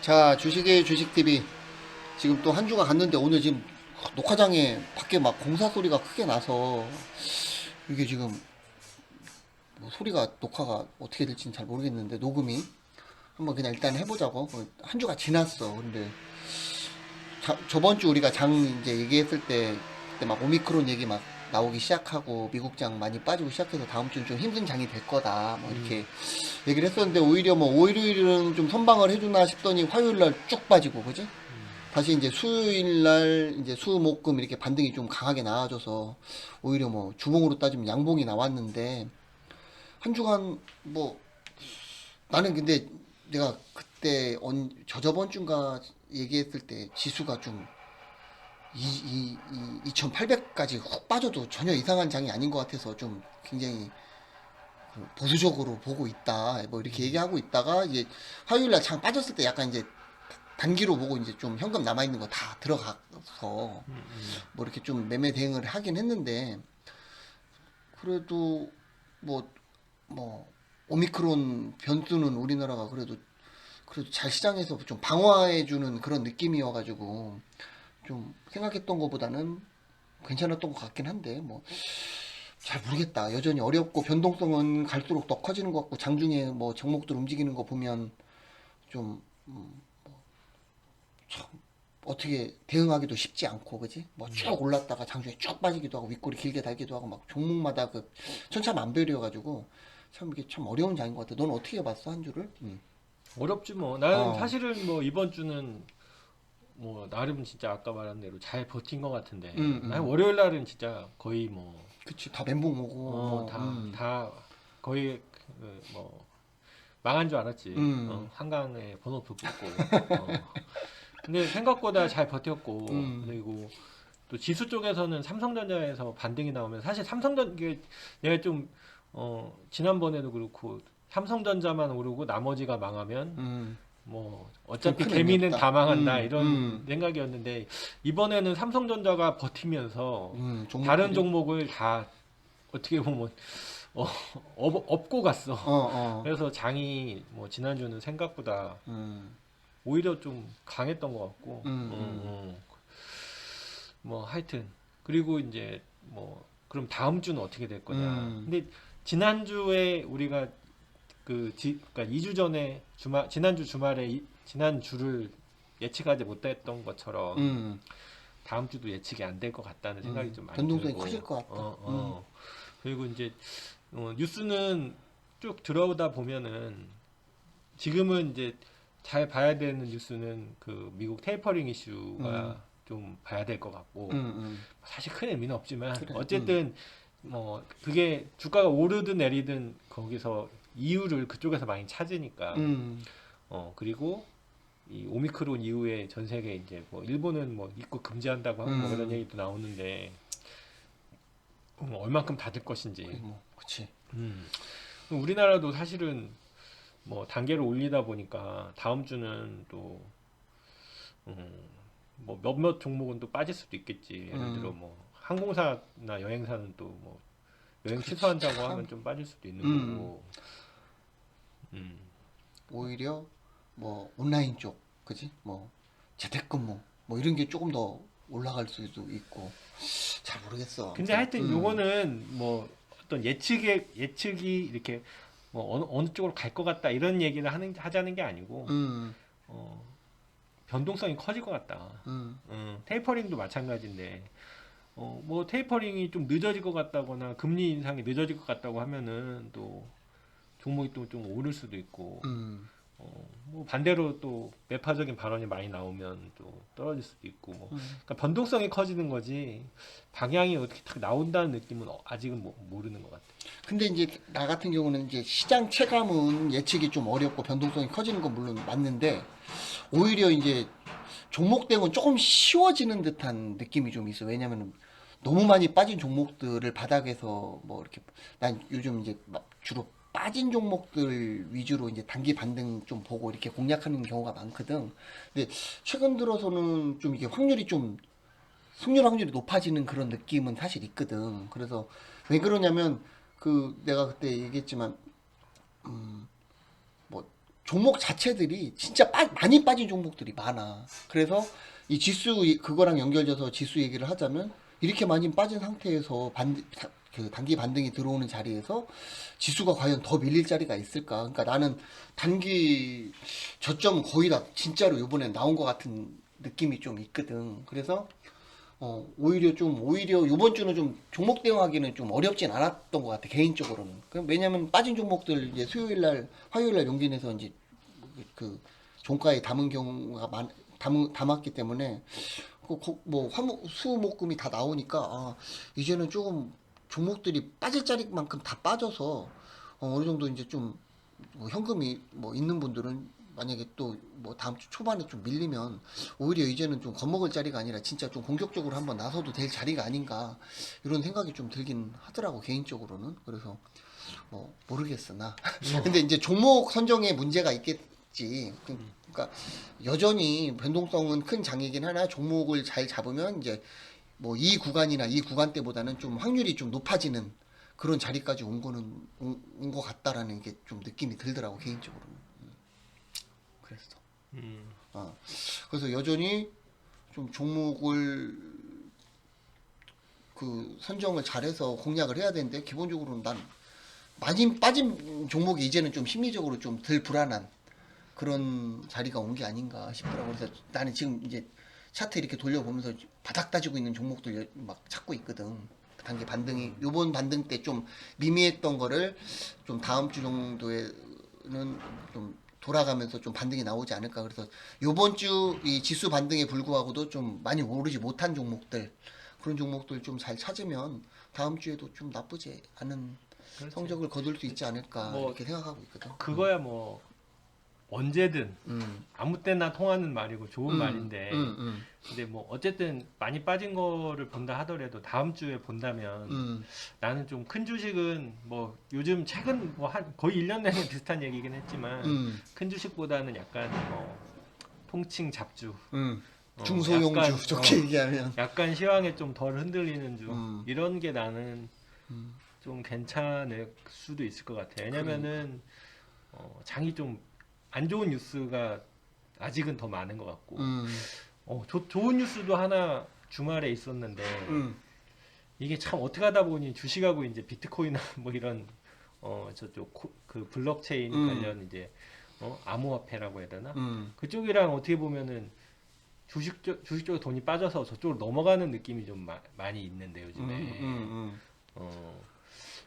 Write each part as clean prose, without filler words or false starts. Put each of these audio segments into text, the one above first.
자, 주식의 주식TV. 지금 또 한 주가 갔는데 오늘 지금 녹화장에 밖에 막 공사 소리가 크게 나서 이게 지금 뭐 소리가 녹화가 어떻게 될지는 잘 모르겠는데 녹음이 한번 그냥 일단 해보자고. 한 주가 지났어. 근데 저번 주 우리가 장 이제 얘기했을 때 그때 막 오미크론 얘기 막 나오기 시작하고 미국 장 많이 빠지고 시작해서 다음 주는 좀 힘든 장이 될 거다 뭐 이렇게 얘기를 했었는데 오히려 뭐 월요일은 좀 선방을 해주나 싶더니 화요일 날 쭉 빠지고 그지? 다시 이제 수요일 날 이제 수목금 이렇게 반등이 좀 강하게 나와줘서 오히려 뭐 주봉으로 따지면 양봉이 나왔는데 한 주간 뭐 나는 근데 내가 그때 저저번 주인가 얘기했을 때 지수가 좀 2800까지 훅 빠져도 전혀 이상한 장이 아닌 것 같아서 좀 굉장히 보수적으로 보고 있다 뭐 이렇게 얘기하고 있다가 이제 화요일 날 장 빠졌을 때 약간 이제 단기로 보고 이제 좀 현금 남아있는 거 다 들어가서 뭐 이렇게 좀 매매 대응을 하긴 했는데 그래도 뭐, 뭐, 오미크론 변수는 우리나라가 그래도 잘 시장에서 좀 방어해주는 그런 느낌이어가지고 좀 생각했던 것보다는 괜찮았던 것 같긴 한데 뭐 잘 모르겠다. 여전히 어렵고 변동성은 갈수록 더 커지는 것 같고 장중에 뭐 종목들 움직이는 거 보면 좀 참 어떻게 대응하기도 쉽지 않고 그지? 뭐 쭉 올랐다가 장중에 쭉 빠지기도 하고 윗골이 길게 달기도 하고 막 종목마다 그 천차만별이어가지고 참 이게 참 어려운 장인 것 같아. 넌 어떻게 봤어 한 주를? 어렵지 뭐. 나는 어, 사실은 뭐 이번 주는 뭐 나름 진짜 아까 말한 대로 잘 버틴 것 같은데, 난 음. 월요일 날은 진짜 거의 뭐, 그치 다 멘붕 오고 뭐, 다 거의 뭐 망한 줄 알았지. 음, 한강에 번호표 붙고. 근데 생각보다 잘 버텼고, 음, 그리고 또 지수 쪽에서는 삼성전자에서 반등이 나오면 사실 이게 내가 좀 지난번에도 그렇고 삼성전자만 오르고 나머지가 망하면 음. 뭐 그건 어차피 큰 의미 개미는 없다. 다 망한다 이런 생각이었는데, 이번에는 삼성전자가 버티면서 다른 종목들이, 종목을 다 어떻게 보면 어, 업고 갔어. 어, 어, 그래서 장이 뭐 지난주는 생각보다 음, 오히려 좀 강했던 것 같고, 음, 음, 뭐 하여튼, 그리고 이제 뭐 그럼 다음 주는 어떻게 될 거냐. 음, 근데 지난주에 우리가 그러니까 2주 전에 지난주 주말에 지난주를 예측하지 못했던 것처럼 음, 다음 주도 예측이 안 될 것 같다는 생각이 좀 많이 변동성이 커질 들고, 것 같다. 그리고 이제 뉴스는 쭉 들어오다 보면은 지금은 이제 잘 봐야 되는 뉴스는 그 미국 테이퍼링 음, 이슈가 좀 봐야 될 것 같고, 음. 사실 큰 의미는 없지만 그래, 어쨌든 뭐 그게 주가가 오르든 내리든 거기서 이유를 그쪽에서 많이 찾으니까. 음. 그리고 이 오미크론 이후에 전 세계 이제 뭐 일본은 뭐 입국 금지한다고 하고 뭐 그런 음, 얘기도 나오는데, 얼만큼 닫을 것인지. 거의 뭐, 그치. 음. 우리나라도 사실은 뭐 단계를 올리다 보니까 다음 주는 또 뭐 몇몇 종목은 또 빠질 수도 있겠지. 예를 들어 뭐 항공사나 여행사는 또 뭐 여행 그렇지, 취소한다고 참. 하면 좀 빠질 수도 있는 음, 거고. 음. 오히려, 뭐, 온라인 쪽, 그지? 뭐, 재택근무, 뭐, 이런 게 조금 더 올라갈 수도 있고, 잘 모르겠어. 근데 아무튼, 하여튼 요거는 뭐 어떤 예측이 이렇게 뭐 어느 쪽으로 갈 것 같다 이런 얘기를 하자는 게 아니고, 음, 어, 변동성이 커질 것 같다. 음, 테이퍼링도 마찬가지인데, 뭐 테이퍼링이 좀 늦어질 것 같다거나 금리 인상이 늦어질 것 같다고 하면은 또 종목이 또 좀 오를 수도 있고, 음. 뭐 반대로 또 매파적인 발언이 많이 나오면 또 떨어질 수도 있고, 뭐 그러니까 변동성이 커지는 거지 방향이 어떻게 딱 나온다는 느낌은 아직은 모르는 것 같아. 근데 이제, 나 같은 경우는 이제 시장 체감은 예측이 좀 어렵고 변동성이 커지는 건 물론 맞는데, 오히려 이제 종목대응은 조금 쉬워지는 듯한 느낌이 좀 있어. 왜냐면 너무 많이 빠진 종목들을 바닥에서 뭐 이렇게 난 요즘 이제 주로 빠진 종목들 위주로 이제 단기 반등 좀 보고 이렇게 공략하는 경우가 많거든. 근데 최근 들어서는 좀 이게 확률이 좀 승률 확률이 높아지는 그런 느낌은 사실 있거든. 그래서 왜 그러냐면 그 내가 그때 얘기했지만 뭐 종목 자체들이 진짜 많이 빠진 종목들이 많아. 그래서 이 지수 그거랑 연결돼서 지수 얘기를 하자면 이렇게 많이 빠진 상태에서 그 단기 반등이 들어오는 자리에서 지수가 과연 더 밀릴 자리가 있을까? 그러니까 나는 단기 저점 거의 다 진짜로 이번에 나온 것 같은 느낌이 좀 있거든. 그래서 오히려 이번 주는 좀 종목 대응하기는 좀 어렵진 않았던 것 같아, 개인적으로는. 왜냐면 빠진 종목들 이제 수요일 날, 화요일 날 용진에서 이제 그 종가에 담은 경우가 담았기 때문에 뭐 수목금이 다 나오니까 이제는 조금 종목들이 빠질 자리만큼 다 빠져서 어느 정도 이제 좀 뭐 현금이 뭐 있는 분들은 만약에 또 뭐 다음 주 초반에 좀 밀리면 오히려 이제는 좀 겁먹을 자리가 아니라 진짜 좀 공격적으로 한번 나서도 될 자리가 아닌가 이런 생각이 좀 들긴 하더라고, 개인적으로는. 그래서 뭐 모르겠어 나. 근데 이제 종목 선정에 문제가 있겠지. 그러니까 여전히 변동성은 큰 장이긴 하나 종목을 잘 잡으면 이제 뭐 이 구간이나 이 구간대보다는 좀 확률이 좀 높아지는 그런 자리까지 온 것 같다라는 게 좀 느낌이 들더라고, 개인적으로는. 그랬어. 음. 그래서 여전히 좀 종목을 그 선정을 잘해서 공략을 해야 되는데, 기본적으로는 난 많이 빠진 종목이 이제는 좀 심리적으로 좀 덜 불안한 그런 자리가 온 게 아닌가 싶더라고. 그래서 나는 지금 이제 차트 이렇게 돌려보면서 바닥 다지고 있는 종목들 막 찾고 있거든. 그 단계 반등이 요번 반등 때 좀 미미했던 거를 좀 다음 주 정도에는 좀 돌아가면서 좀 반등이 나오지 않을까. 그래서 요번 주 이 지수 반등에 불구하고도 좀 많이 오르지 못한 종목들, 그런 종목들 좀 잘 찾으면 다음 주에도 좀 나쁘지 않은 그렇지. 성적을 거둘 수 있지 않을까 뭐 이렇게 생각하고 있거든. 그거야 뭐 언제든 음, 아무 때나 통하는 말이고 좋은 음, 말인데, 음, 근데 뭐 어쨌든 많이 빠진 거를 본다 하더라도 다음 주에 본다면 음, 나는 좀 큰 주식은 뭐 요즘 최근 뭐 한 거의 1년 내내 비슷한 얘기긴 했지만 음, 큰 주식보다는 약간 뭐 통칭 잡주, 중소형주 약간 좋게 얘기하면. 약간 시황에 좀 덜 흔들리는 주, 음, 이런 게 나는 음, 좀 괜찮을 수도 있을 것 같아. 그러니까. 왜냐면은 장이 좀 안 좋은 뉴스가 아직은 더 많은 것 같고, 음, 좋은 뉴스도 하나 주말에 있었는데, 음, 이게 참 어떻게 하다 보니 주식하고 이제 비트코인 뭐 이런 저쪽 그 블록체인 음, 관련 이제 암호화폐라고 해야 되나? 음, 그쪽이랑 어떻게 보면은 주식 쪽에 돈이 빠져서 저쪽으로 넘어가는 느낌이 좀 많이 있는데 요즘에 어,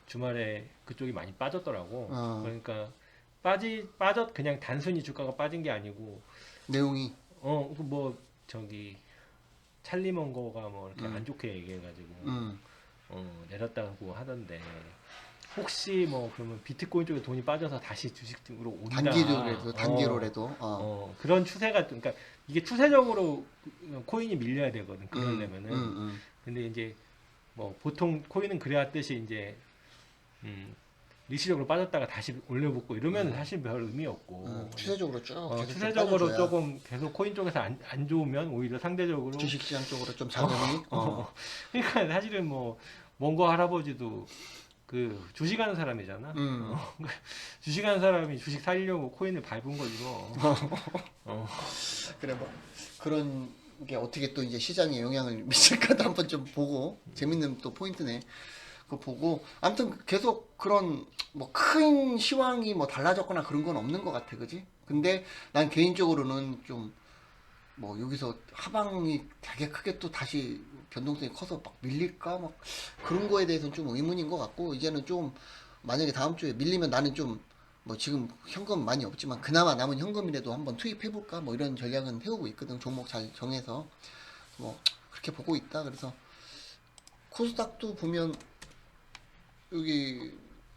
주말에 그쪽이 많이 빠졌더라고. 어, 그러니까 빠졌 그냥 단순히 주가가 빠진 게 아니고 내용이. 그 뭐 저기 찰리먼거가 뭐 이렇게 안 음, 좋게 얘기해가지고 음, 내렸다고 하던데, 혹시 뭐 그러면 비트코인 쪽에 돈이 빠져서 다시 주식 쪽으로 온다. 단기로라도, 그런 추세가 그러니까 이게 추세적으로 코인이 밀려야 되거든. 음, 음, 그러려면은. 음, 근데 이제 뭐 보통 코인은 그래야 뜻이 이제 음, 일시적으로 빠졌다가 다시 올려붙고 이러면 사실 별 의미 없고, 추세적으로 쭉 계속 좀 추세적으로 빠져줘야 조금 계속 코인 쪽에서 안 좋으면 오히려 상대적으로 주식시장 쪽으로 좀 어, 자금이, 그러니까 사실은 뭐 몽고 할아버지도 그 주식하는 사람이잖아. 음, 주식하는 사람이 주식 살려고 코인을 밟은 거지 뭐. 어, 그래 뭐 그런 게 어떻게 또 이제 시장에 영향을 미칠까도 한번 좀 보고 재밌는 또 포인트네. 그거 보고 아무튼 계속 그런 뭐 큰 시황이 뭐 달라졌거나 그런 건 없는 것 같아, 그지? 근데 난 개인적으로는 좀 뭐 여기서 하방이 되게 크게 또 다시 변동성이 커서 막 밀릴까 막 그런 거에 대해서는 좀 의문인 것 같고, 이제는 좀 만약에 다음 주에 밀리면 나는 좀 뭐 지금 현금 많이 없지만 그나마 남은 현금이라도 한번 투입해볼까 뭐 이런 전략은 세우고 있거든, 종목 잘 정해서. 뭐 그렇게 보고 있다. 그래서 코스닥도 보면 여기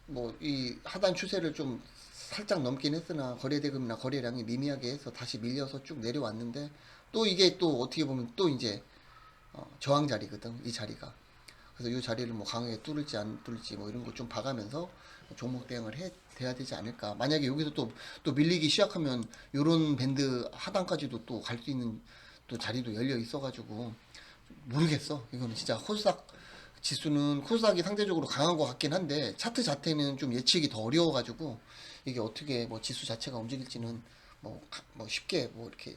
뭐 이 하단 추세를 좀 살짝 넘긴 했으나 거래대금이나 거래량이 미미하게 해서 다시 밀려서 쭉 내려왔는데, 또 이게 또 어떻게 보면 또 이제 저항 자리거든, 이 자리가. 그래서 이 자리를 뭐 강하게 뚫을지 안 뚫을지 뭐 이런 거 좀 봐가면서 종목 대응을 돼야 되지 않을까. 만약에 여기서 또 밀리기 시작하면 요런 밴드 하단까지도 또 갈 수 있는 또 자리도 열려 있어가지고 모르겠어. 이거는 진짜 코스닥 지수는 코스닥이 상대적으로 강한 것 같긴 한데 차트 자체는 좀 예측이 더 어려워가지고 이게 어떻게 뭐 지수 자체가 움직일지는 뭐 쉽게 뭐 이렇게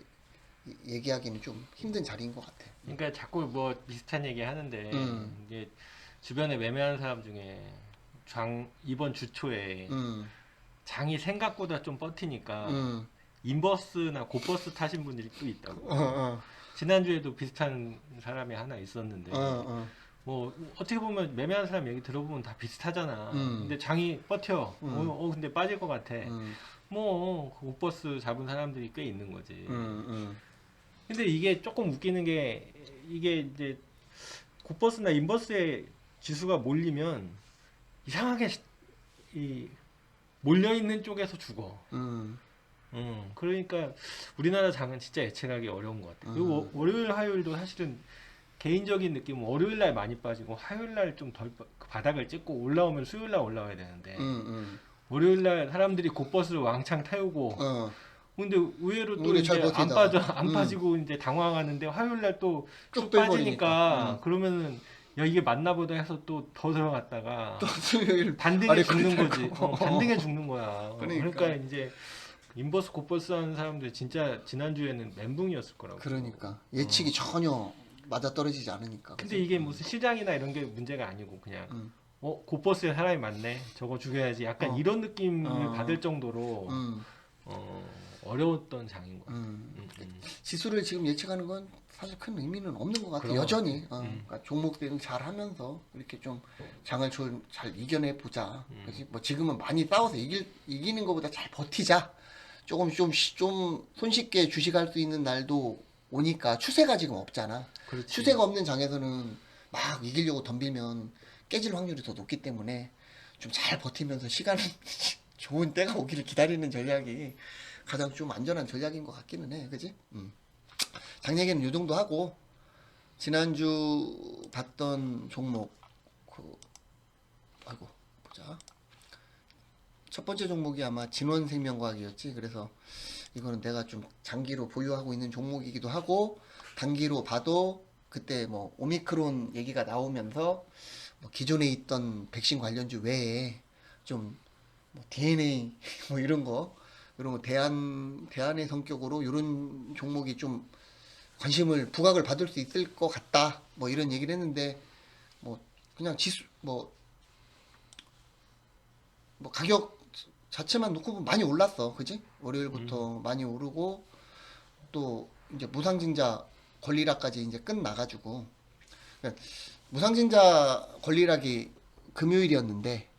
얘기하기는 좀 힘든 자리인 것 같아. 그러니까 자꾸 뭐 비슷한 얘기 하는데 음, 이게 주변에 매매하는 사람 중에 이번 주 초에 음, 장이 생각보다 좀 버티니까 음, 인버스나 곧버스 타신 분들이 또 있다고. 어, 지난주에도 비슷한 사람이 하나 어, 있었는데 어, 뭐 어떻게 보면 매매하는 사람 얘기 들어보면 다 비슷하잖아. 음, 근데 장이 버텨. 음, 근데 빠질 것 같아. 음, 뭐 곧버스 잡은 사람들이 꽤 있는 거지. 음, 근데 이게 조금 웃기는 게 이게 이제 곧버스나 인버스의 지수가 몰리면 이상하게 이 몰려 있는 쪽에서 죽어. 음, 그러니까 우리나라 장은 진짜 예측하기 어려운 것 같아. 그리고 음, 월요일, 화요일도 사실은 개인적인 느낌은 월요일 날 많이 빠지고 화요일 날 좀 덜 바닥을 찍고 올라오면 수요일 날 올라와야 되는데 음, 월요일 날 사람들이 곧버스를 왕창 태우고 어, 근데 의외로 또 오히려 잘 이제 버티다가, 안 빠지고 이제 당황하는데 화요일 날 또 쭉 쭉 빼버리니까, 빠지니까 그러면은 야 이게 맞나 보다 해서 또 더 또 들어갔다가 수요일 반등에 아래 거리 죽는 거지. 반등에 탈거. 죽는 거야. 그러니까 그러니까, 이제 인버스 곧버스 하는 사람들 진짜 지난주에는 멘붕이었을 거라고. 그러니까 어. 예측이 전혀 맞아 떨어지지 않으니까, 근데 그지? 이게 무슨 시장이나 이런 게 문제가 아니고 그냥 음, 곧버스에 사람이 많네. 저거 죽여야지. 약간 어, 이런 느낌을 어, 받을 정도로 음, 어려웠던 장인 것 같아. 음. 음, 음. 지수를 지금 예측하는 건 사실 큰 의미는 없는 것 같아. 그런 것 같아. 여전히 그러니까 종목 대응 잘 하면서 이렇게 좀 장을 잘 이겨내 보자. 그지? 뭐 지금은 많이 싸워서 이기는 것보다 잘 버티자. 조금 좀 손쉽게 주식할 수 있는 날도 오니까 추세가 지금 없잖아. 그렇지. 추세가 없는 장에서는 막 이기려고 덤비면 깨질 확률이 더 높기 때문에 좀 잘 버티면서 시간 좋은 때가 오기를 기다리는 전략이 가장 좀 안전한 전략인 것 같기는 해. 그지? 장 얘기는 요 정도 하고 지난주 봤던 종목 그 아이고 보자. 첫 번째 종목이 아마 진원생명과학이었지. 그래서 이거는 내가 좀 장기로 보유하고 있는 종목이기도 하고 단기로 봐도 그때 뭐 오미크론 얘기가 나오면서 뭐 기존에 있던 백신 관련주 외에 좀 뭐 DNA 뭐 이런 거 대안의 성격으로 이런 종목이 좀 관심을 부각을 받을 수 있을 것 같다. 뭐 이런 얘기를 했는데 뭐 그냥 지수 뭐 가격 자체만 놓고 보면 많이 올랐어. 그지? 월요일부터 많이 오르고 또 이제 무상증자 권리락까지 이제 끝나가지고 그러니까 무상증자 권리락이 금요일이었는데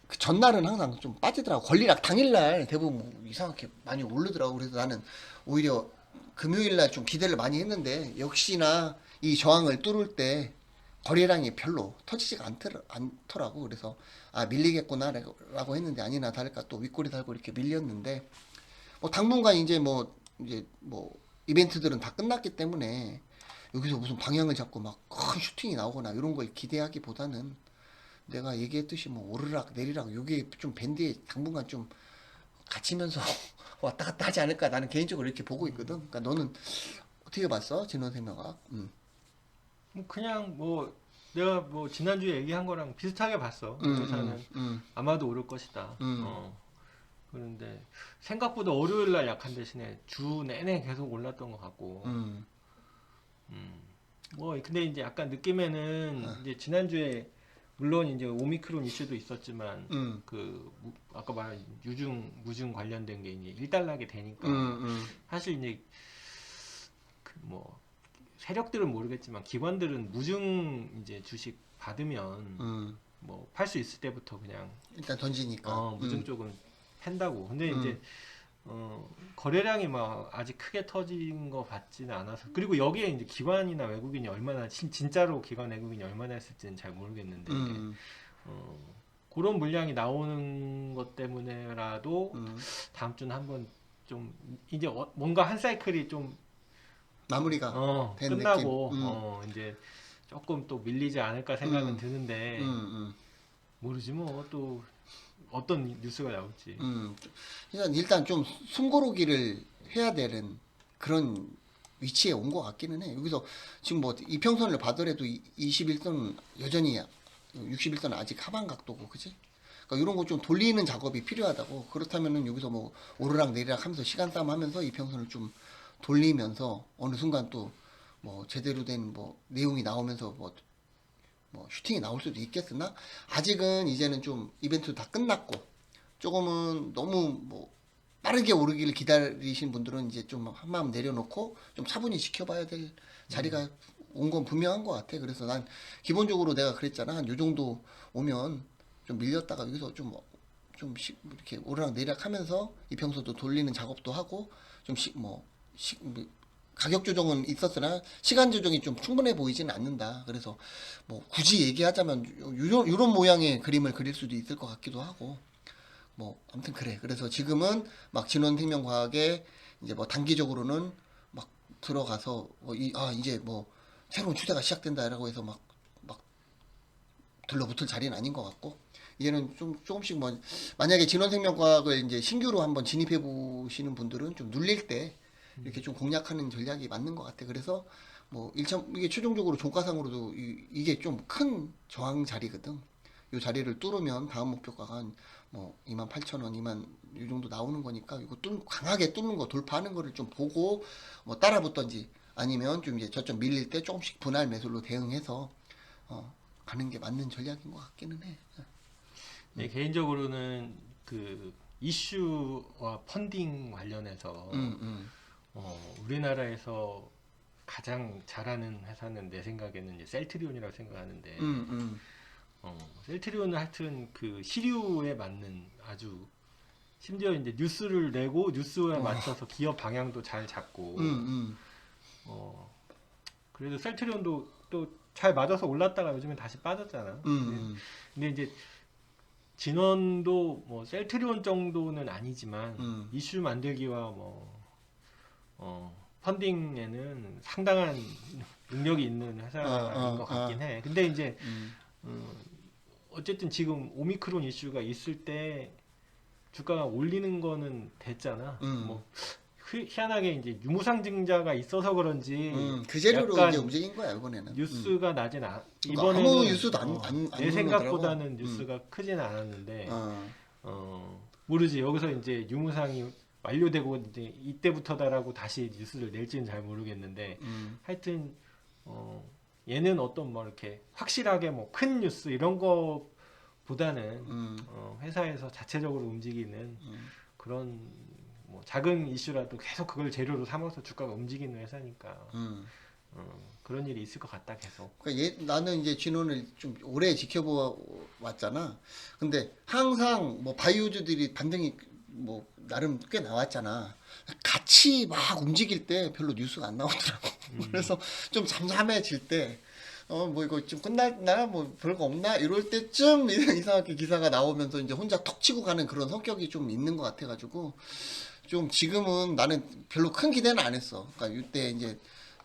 그 전날은 항상 좀 빠지더라고. 권리락 당일날 대부분 뭐 이상하게 많이 오르더라고. 그래서 나는 오히려 금요일날 좀 기대를 많이 했는데 역시나 이 저항을 뚫을 때 거래량이 별로 터지지가 않더라고. 그래서 아 밀리겠구나라고 했는데 아니나 다를까 또 윗골이 달고 이렇게 밀렸는데 뭐 당분간 이제 뭐 이벤트들은 다 끝났기 때문에 여기서 무슨 방향을 잡고 막 큰 슈팅이 나오거나 이런 걸 기대하기보다는 내가 얘기했듯이 뭐 오르락 내리락 요게 좀 밴드에 당분간 좀 갇히면서 왔다 갔다 하지 않을까 나는 개인적으로 이렇게 보고 있거든. 그러니까 너는 어떻게 봤어? 진원생명학? 그냥 뭐 내가 뭐 지난주에 얘기한 거랑 비슷하게 봤어. 이 회사는 음, 아마도 오를 것이다. 음, 그런데 생각보다 월요일 날 약한 대신에 주 내내 계속 올랐던 것 같고. 음, 뭐 근데 이제 약간 느낌에는 이제 지난주에 물론 이제 오미크론 이슈도 있었지만 음, 아까 말한 무중 관련된 게 이제 일단락이 되니까 음, 사실 이제 뭐 세력들은 모르겠지만 기관들은 무중 이제 주식 받으면 음. 뭐 팔 수 있을 때부터 그냥 일단 던지니까. 무중 쪽은 팬다고. 근데 음, 이제 거래량이 막 아직 크게 터진 거 같지는 않아서 그리고 여기에 이제 기관이나 외국인이 얼마나 진짜로 기관 외국인이 얼마나 했을지는 잘 모르겠는데 음, 어, 그런 물량이 나오는 것 때문에라도 음. 다음 주는 한번 좀 이제 뭔가 한 사이클이 좀 마무리가 된 느낌. 끝나고 이제 조금 또 밀리지 않을까 생각은 음, 드는데 음. 모르지 뭐 또 어떤 뉴스가 나올지. 일단 좀 숨고르기를 해야 되는 그런 위치에 온 것 같기는 해. 여기서 지금 뭐 이평선을 봐더라도 21선 여전히 61선 아직 하반 각도고, 그지? 그러니까 이런 거 좀 돌리는 작업이 필요하다고. 그렇다면은 여기서 뭐 오르락 내리락 하면서 시간 싸움 하면서 이평선을 좀 돌리면서 어느 순간 또 뭐 제대로 된 뭐 내용이 나오면서 뭐 슈팅이 나올 수도 있겠으나 아직은 이제는 좀 이벤트 다 끝났고 조금은 너무 뭐 빠르게 오르기를 기다리신 분들은 이제 좀 한마음 내려놓고 좀 차분히 지켜봐야 될 자리가 온 건 분명한 것 같아. 그래서 난 기본적으로 내가 그랬잖아. 한 요 정도 오면 좀 밀렸다가 여기서 좀 이렇게 오르락 내리락 하면서 이평소도 돌리는 작업도 하고 좀 가격 조정은 있었으나 시간 조정이 좀 충분해 보이지는 않는다. 그래서 뭐 굳이 얘기하자면 요런 모양의 그림을 그릴 수도 있을 것 같기도 하고 뭐 아무튼 그래. 그래서 지금은 막 진원생명과학에 이제 뭐 단기적으로는 막 들어가서 이제 뭐 새로운 추세가 시작된다라고 해서 막 들러붙을 자리는 아닌 것 같고 이제는 좀 조금씩 뭐 만약에 진원생명과학을 이제 신규로 한번 진입해 보시는 분들은 좀 눌릴 때 이렇게 좀 공략하는 전략이 맞는 것 같아. 그래서 뭐 이게 최종적으로 종가상으로도 이게 좀 큰 저항 자리거든. 이 자리를 뚫으면 다음 목표가가 한뭐 28,000원, 2만 이 정도 나오는 거니까 이거 강하게 뚫는 거 돌파하는 거를 좀 보고 뭐 따라붙던지 아니면 좀 이제 저점 밀릴 때 조금씩 분할 매수로 대응해서 가는 게 맞는 전략인 것 같기는 해. 네, 개인적으로는 그 이슈와 펀딩 관련해서 우리나라에서 가장 잘하는 회사는 내 생각에는 이제 셀트리온이라고 생각하는데 셀트리온은 하여튼 그 시류에 맞는 아주 심지어 이제 뉴스를 내고 뉴스에 맞춰서 기업 방향도 잘 잡고 그래도 셀트리온도 또 잘 맞아서 올랐다가 요즘에 다시 빠졌잖아. 근데 이제 진원도 뭐 셀트리온 정도는 아니지만 이슈 만들기와 펀딩에는 상당한 능력이 있는 회사인 것 같긴 해. 근데 이제 어쨌든 지금 오미크론 이슈가 있을 때 주가가 올리는 거는 됐잖아. 뭐 희한하게 이제 유무상증자가 있어서 그런지 그 재료로 약간 이제 움직인 거야 이번에는. 뉴스가 나진 그러니까 아무 이번에는 뉴스도 안 내 올라오더라고. 생각보다는 뉴스가 크지는 않았는데 모르지. 여기서 이제 유무상이 완료되고 이제 이때부터다라고 다시 뉴스를 낼지는 잘 모르겠는데 하여튼 얘는 어떤 뭐 이렇게 확실하게 뭐 큰 뉴스 이런 거보다는 회사에서 자체적으로 움직이는 그런 뭐 작은 이슈라도 계속 그걸 재료로 삼아서 주가가 움직이는 회사니까 그런 일이 있을 것 같다 계속. 그러니까 나는 이제 진원을 좀 오래 지켜보 왔잖아. 근데 항상 뭐 바이오주들이 반등이 뭐 나름 꽤 나왔잖아. 같이 막 움직일 때 별로 뉴스가 안 나오더라고. 그래서 좀 잠잠해질 때 뭐 이거 좀 끝났나 뭐 별거 없나 이럴 때쯤 이상하게 기사가 나오면서 이제 혼자 톡 치고 가는 그런 성격이 좀 있는 것 같아가지고 좀 지금은 나는 별로 큰 기대는 안 했어. 그러니까 이때 이제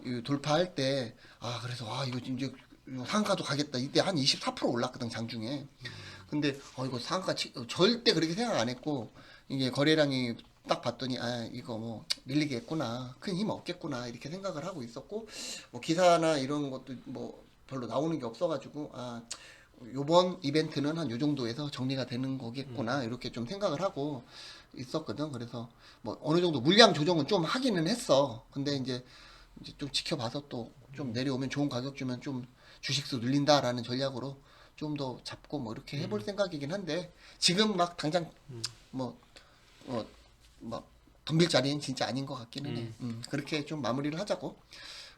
이 돌파할 때 그래서 이거 이제 상한가도 가겠다. 이때 한 24% 올랐거든 장중에. 근데 이거 상한가 절대 그렇게 생각 안 했고 이게 거래량이 딱 봤더니 이거 뭐 밀리겠구나. 큰 힘 없겠구나. 이렇게 생각을 하고 있었고 뭐 기사나 이런 것도 뭐 별로 나오는 게 없어가지고 요번 이벤트는 한 요 정도에서 정리가 되는 거겠구나. 이렇게 좀 생각을 하고 있었거든. 그래서 뭐 어느 정도 물량 조정은 좀 하기는 했어. 근데 이제 좀 지켜봐서 또 좀 내려오면 좋은 가격 주면 좀 주식수 늘린다라는 전략으로 좀 더 잡고 뭐 이렇게 해볼 생각이긴 한데 지금 막 당장 막 덤빌 자리는 진짜 아닌 것 같기는 해. 그렇게 좀 마무리를 하자고.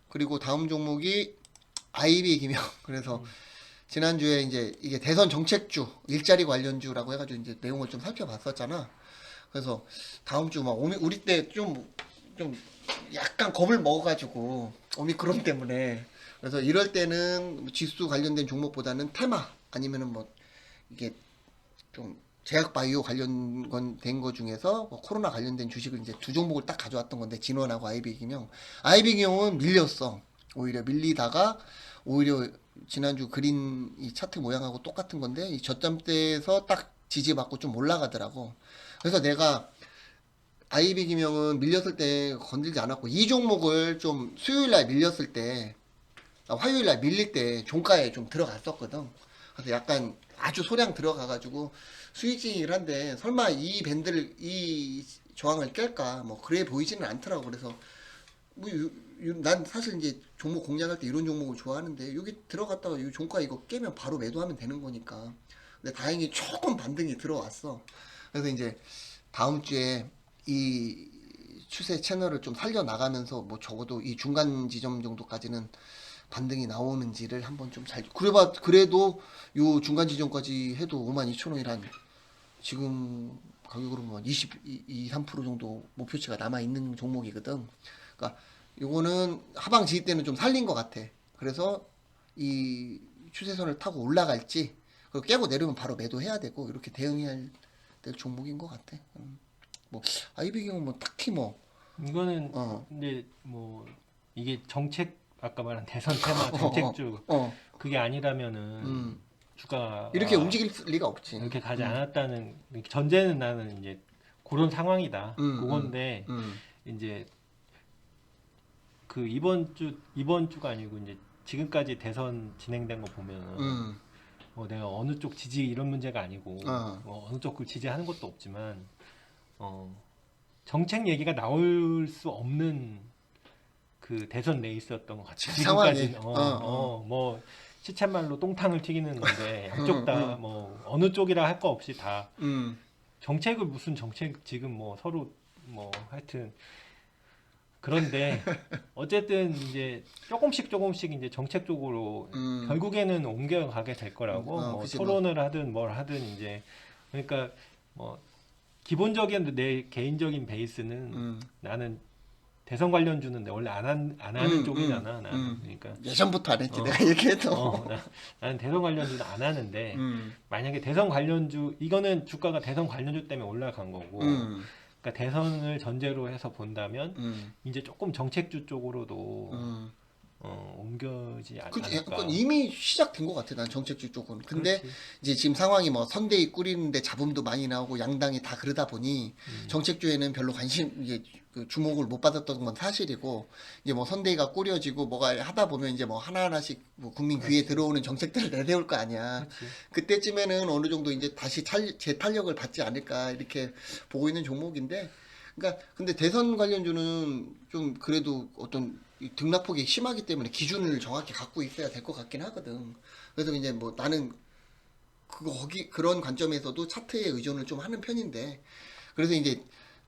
그리고 다음 종목이 아이비 기명. 그래서 지난주에 이제 이게 대선 정책주, 일자리 관련주라고 해가지고 이제 내용을 좀 살펴봤었잖아. 그래서 다음 주 막 우리 때 좀 약간 겁을 먹어가지고 오미크론 때문에 그래서 이럴 때는 지수 관련된 종목보다는 테마 아니면은 뭐 이게 좀 제약 바이오 관련된 거 중에서 뭐 코로나 관련된 주식을 이제 두 종목을 딱 가져왔던 건데 진원하고 아이비기명은 밀렸어. 오히려 밀리다가 오히려 지난주 그린 이 차트 모양하고 똑같은 건데 이 저점대에서 딱 지지받고 좀 올라가더라고. 그래서 내가 아이비기명은 밀렸을 때 건들지 않았고 이 종목을 좀 수요일날 밀렸을 때 화요일날 밀릴 때 종가에 좀 들어갔었거든. 그래서 약간 아주 소량 들어가가지고 수익진이긴 한데 설마 이 밴드를 이 저항을 깰까 뭐 그래 보이지는 않더라고. 그래서 뭐 난 사실 이제 종목 공략할 때 이런 종목을 좋아하는데 여기 들어갔다가 이 종가 이거 깨면 바로 매도하면 되는 거니까. 근데 다행히 조금 반등이 들어왔어. 그래서 이제 다음 주에 이 추세 채널을 좀 살려 나가면서 뭐 적어도 이 중간 지점 정도까지는 반등이 나오는지를 한번 좀 잘 그래도 요 중간 지점까지 해도 52,000원이란 지금 가격으로 보면 3% 정도 목표치가 남아 있는 종목이거든. 그러니까 요거는 하방 지지 때는 좀 살린 것 같아. 그래서 이 추세선을 타고 올라갈지 그리고 깨고 내려면 바로 매도해야 되고 이렇게 대응해야 될 종목인 것 같아. 뭐 아이비경은 뭐 딱히 뭐 이거는 어. 근데 뭐 이게 정책 아까 말한 대선 테마 정책주 그게 아니라면은 주가가 이렇게 움직일 리가 없지. 이렇게 가지 않았다는 전제는 나는 이제 그런 상황이다. 그건데 이제 그 이번 주가 아니고 이제 지금까지 대선 진행된 거 보면은 뭐 내가 어느 쪽 지지 이런 문제가 아니고 뭐 어느 쪽을 지지하는 것도 없지만 정책 얘기가 나올 수 없는 그 대선 레이스였던 것 같아요. 지금까지는 뭐 시쳇말로 똥탕을 튀기는 건데 양쪽 다 뭐 어느 쪽이라 할 거 없이 다 정책을 무슨 정책 지금 뭐 서로 뭐 하여튼 그런데 어쨌든 이제 조금씩 이제 정책 쪽으로 결국에는 옮겨가게 될 거라고 뭐 그치, 토론을 하든 뭘 하든 이제 그러니까 뭐 기본적인 내 개인적인 베이스는 나는 대선 관련주는 원래 안 하는 쪽이잖아 나는 그러니까 예전부터 안 했지 내가 얘기해도. 나는 대선 관련주는 안 하는데 만약에 대선 관련주 이거는 주가가 대선 관련주 때문에 올라간 거고 그러니까 대선을 전제로 해서 본다면 이제 조금 정책주 쪽으로도 옮겨지 그치, 않을까. 약간 이미 시작된 것 같아, 난 정책주 쪽은. 근데 그렇지. 이제 지금 상황이 뭐 선대위 꾸리는데 잡음도 많이 나오고 양당이 다 그러다 보니 정책주에는 별로 이제 그 주목을 못 받았던 건 사실이고 이제 뭐 선대위가 꾸려지고 뭐가 하다 보면 이제 뭐 하나하나씩 뭐 국민 귀에 들어오는 정책들을 내세울 거 아니야. 그렇지. 그때쯤에는 어느 정도 이제 다시 재탄력을 받지 않을까 이렇게 보고 있는 종목인데 그러니까 근데 대선 관련주는 좀 그래도 어떤 이 등락폭이 심하기 때문에 기준을 정확히 갖고 있어야 될 것 같긴 하거든. 그래서 이제 뭐 나는 그런 관점에서도 차트에 의존을 좀 하는 편인데 그래서 이제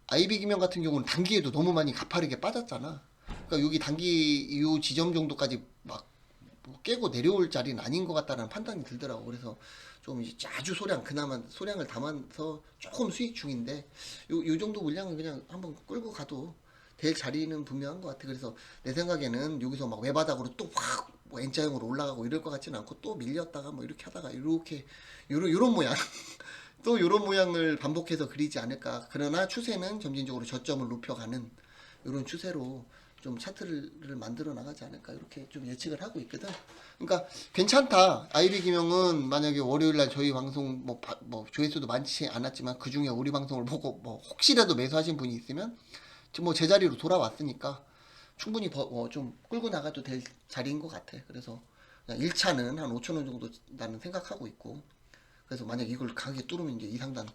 아이비 기명 같은 경우는 단기에도 너무 많이 가파르게 빠졌잖아. 그러니까 여기 단기 이 지점 정도까지 막뭐 깨고 내려올 자리는 아닌 것 같다는 판단이 들더라고. 그래서 좀 이제 아주 그나마 소량을 담아서 조금 수익 중인데 요 정도 물량은 그냥 한번 끌고 가도 될 자리는 분명한 것 같아. 그래서 내 생각에는 여기서 막 외바닥으로 또 확 뭐 N자형으로 올라가고 이럴 것 같지는 않고 또 밀렸다가 뭐 이렇게 하다가 이렇게 요런 모양 또 요런 모양을 반복해서 그리지 않을까. 그러나 추세는 점진적으로 저점을 높여가는 이런 추세로 좀 차트를 만들어 나가지 않을까 이렇게 좀 예측을 하고 있거든. 그러니까 괜찮다. 아이비 김영은 만약에 월요일 날 저희 방송 뭐 조회수도 많지 않았지만 그 중에 우리 방송을 보고 뭐 혹시라도 매수하신 분이 있으면 뭐 제자리로 돌아왔으니까 충분히 좀 끌고 나가도 될 자리인 것 같아. 그래서 그냥 1차는 한 5,000원 정도 나는 생각하고 있고 그래서 만약 이걸 강하게 뚫으면 이제 이상단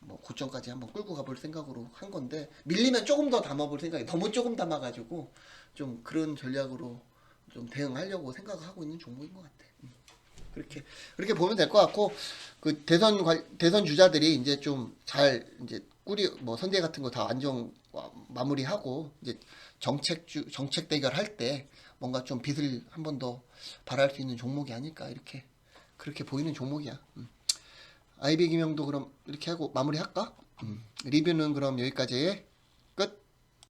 뭐 고점까지 한번 끌고 가볼 생각으로 한 건데 밀리면 조금 더 담아볼 생각이 너무 조금 담아가지고 좀 그런 전략으로 좀 대응하려고 생각을 하고 있는 종목인 것 같아. 그렇게 보면 될 것 같고 그 대선 주자들이 이제 좀 잘 이제 뭐 선대 같은 거 다 안정 마무리하고 이제 정책 대결할 때 뭔가 좀 빛을 한 번 더 발할 수 있는 종목이 아닐까 그렇게 보이는 종목이야. 아이비 김영도 그럼 이렇게 하고 마무리할까? 리뷰는 그럼 여기까지 해.